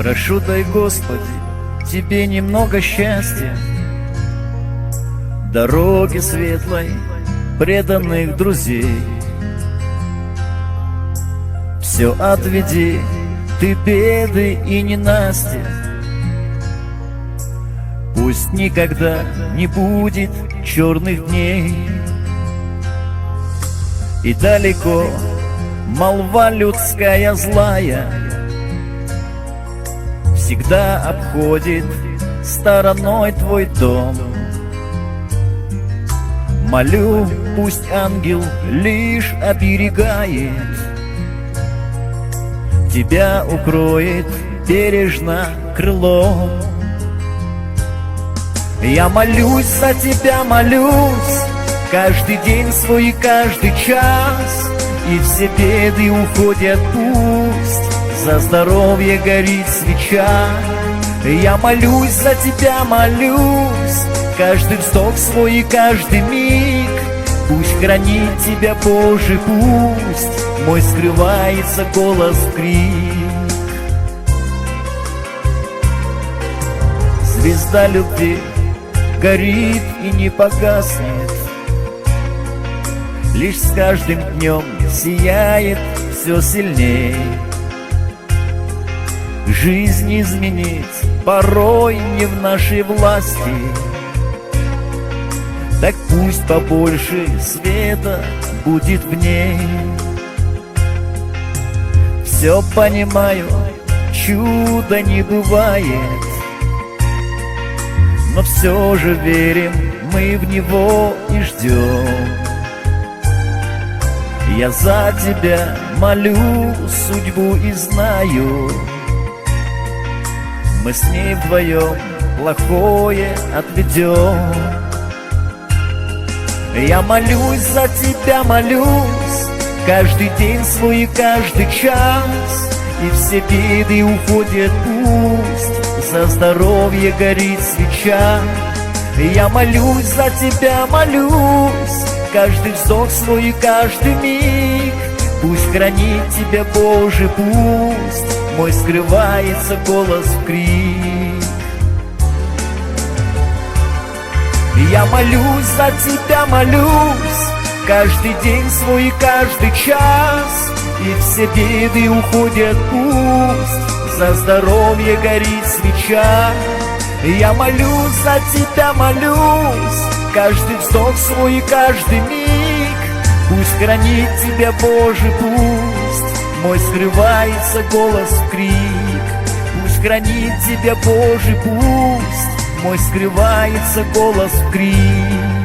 Прошу, дай, Господи, Тебе немного счастья, дороги светлой, преданных друзей. Все отведи, Ты беды и ненастья. Пусть никогда не будет черных дней. И далеко молва людская злая всегда обходит стороной Твой дом. Молю, пусть ангел лишь оберегает, Тебя укроет бережно крылом. Я молюсь за Тебя, молюсь, каждый день свой, каждый час, и все беды уходят пусть, за здоровье горит свеча. Я молюсь за Тебя, молюсь, каждый вздох свой и каждый миг, пусть хранит Тебя, Боже, пусть мой скрывается голос в крик. Звезда любви горит и не погаснет, лишь с каждым днем сияет все сильней. Жизнь изменить порой не в нашей власти, так пусть побольше света будет в ней. Все понимаю, чуда не бывает, но все же верим мы в него и ждем. Я за Тебя молю судьбу и знаю, мы с ней вдвоем плохое отведем. Я молюсь за Тебя, молюсь, каждый день свой и каждый час, и все беды уходят пусть, за здоровье горит свеча. Я молюсь за Тебя, молюсь, каждый вздох свой и каждый миг, пусть хранит Тебя, Боже, пусть мой скрывается голос в крик. Я молюсь за Тебя, молюсь, каждый день свой и каждый час, и все беды уходят пусть, за здоровье горит свеча. Я молюсь за Тебя, молюсь, каждый вздох свой и каждый миг, пусть хранит Тебя, Боже, пусть мой скрывается голос в крик. Пусть хранит Тебя, Боже, пусть мой скрывается голос в крик.